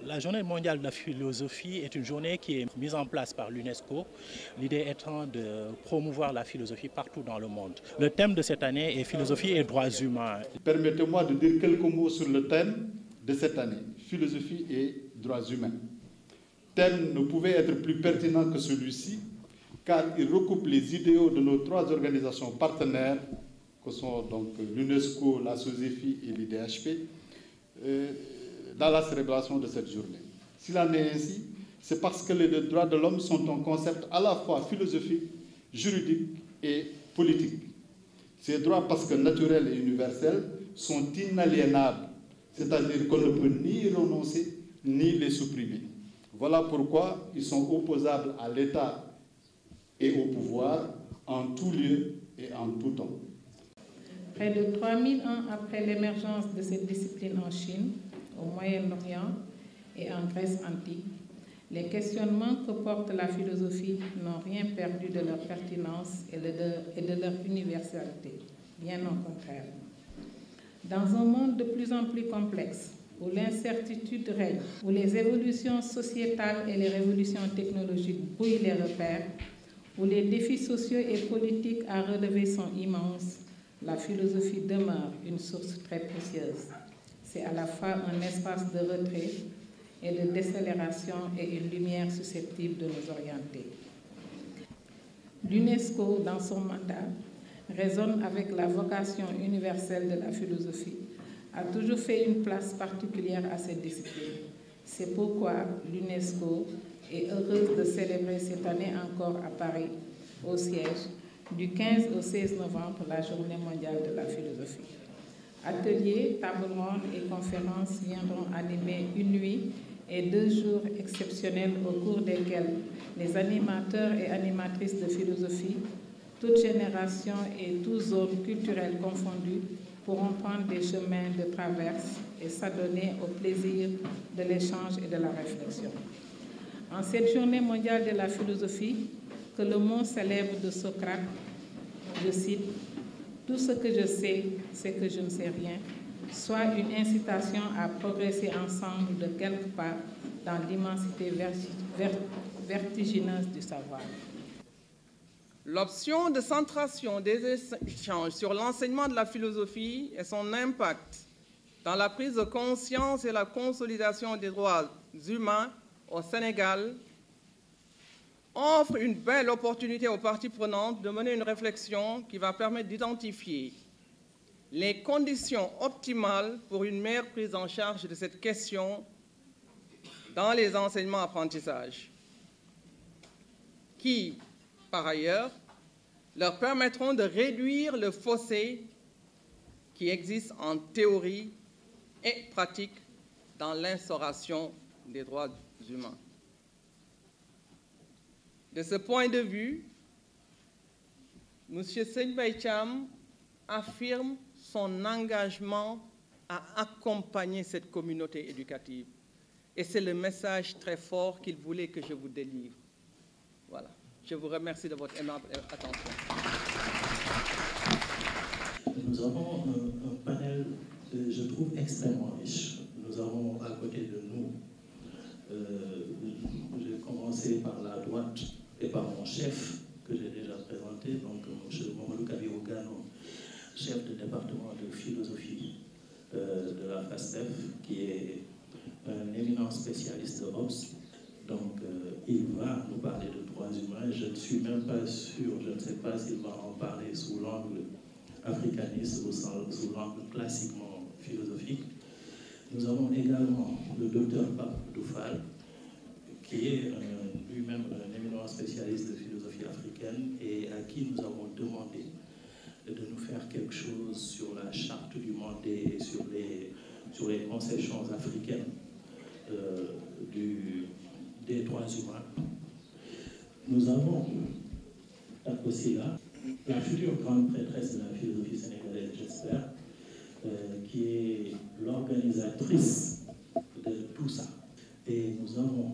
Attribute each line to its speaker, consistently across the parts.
Speaker 1: La journée mondiale de la philosophie est une journée qui est mise en place par l'UNESCO, l'idée étant de promouvoir la philosophie partout dans le monde. Le thème de cette année est philosophie et droits humains.
Speaker 2: Permettez-moi de dire quelques mots sur le thème de cette année, philosophie et droits humains. Le thème ne pouvait être plus pertinent que celui-ci, car il recoupe les idéaux de nos trois organisations partenaires, que sont donc l'UNESCO, la SOSEFI et l'IDHP, dans la célébration de cette journée. S'il en est ainsi, c'est parce que les droits de l'homme sont un concept à la fois philosophique, juridique et politique. Ces droits, parce que naturels et universels, sont inaliénables, c'est-à-dire qu'on ne peut ni y renoncer ni les supprimer. Voilà pourquoi ils sont opposables à l'État et au pouvoir en tout lieu et en tout temps.
Speaker 3: Près de 3000 ans après l'émergence de cette discipline en Chine, au Moyen-Orient et en Grèce antique, les questionnements que porte la philosophie n'ont rien perdu de leur pertinence et de leur universalité, bien au contraire. Dans un monde de plus en plus complexe, où l'incertitude règne, où les évolutions sociétales et les révolutions technologiques brouillent les repères, où les défis sociaux et politiques à relever sont immenses, la philosophie demeure une source très précieuse. C'est à la fois un espace de retrait et de décélération et une lumière susceptible de nous orienter. L'UNESCO, dans son mandat, résonne avec la vocation universelle de la philosophie, a toujours fait une place particulière à cette discipline. C'est pourquoi l'UNESCO est heureuse de célébrer cette année encore à Paris, au siège, du 15 au 16 novembre, la Journée mondiale de la philosophie. Ateliers, tables rondes et conférences viendront animer une nuit et 2 jours exceptionnels au cours desquels les animateurs et animatrices de philosophie, toutes générations et toutes zones culturelles confondues, pourront prendre des chemins de traverse et s'adonner au plaisir de l'échange et de la réflexion. En cette journée mondiale de la philosophie, que le mot célèbre de Socrate, je cite, « Tout ce que je sais, c'est que je ne sais rien », soit une incitation à progresser ensemble de quelque part dans l'immensité vertigineuse du savoir.
Speaker 4: L'option de centration des échanges sur l'enseignement de la philosophie et son impact dans la prise de conscience et la consolidation des droits humains au Sénégal offre une belle opportunité aux parties prenantes de mener une réflexion qui va permettre d'identifier les conditions optimales pour une meilleure prise en charge de cette question dans les enseignements-apprentissages, qui, par ailleurs, leur permettront de réduire le fossé qui existe en théorie et pratique dans l'instauration des droits humains. De ce point de vue, M. Serigne Mbaye Thiam affirme son engagement à accompagner cette communauté éducative. Et c'est le message très fort qu'il voulait que je vous délivre. Voilà. Je vous remercie de votre aimable attention.
Speaker 5: Nous avons un panel, je trouve, extrêmement riche. Nous avons à côté de nous, j'ai commencé par la droite et par mon chef, que j'ai déjà présenté, donc M. Mamadou Kabirou Gano, chef de département de philosophie de la FASTEF, qui est un éminent spécialiste de Hobbes. Donc, il va nous parler de droits humains. Je ne suis même pas sûr, je ne sais pas s'il va en parler sous l'angle africaniste ou sous l'angle classiquement philosophique. Nous avons également le docteur Pape Doufal, qui est lui-même un éminent spécialiste de philosophie africaine et à qui nous avons demandé de nous faire quelque chose sur la charte du monde et sur les conceptions africaines des droits humains. Nous avons aussi là la future grande prêtresse de la philosophie sénégalaise, j'espère, qui est l'organisatrice de tout ça. Et nous avons,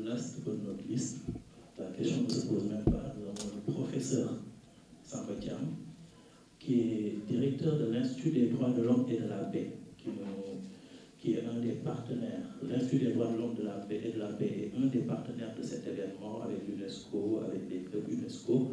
Speaker 5: last but not least, la question ne se pose même pas, nous avons le professeur Samba Thiam, qui est directeur de l'Institut des droits de l'homme et de la paix, qui est un des partenaires partenaires. L'Institut des droits de l'homme et de la paix est un des partenaires de cet événement avec l'UNESCO, avec les clubs UNESCO.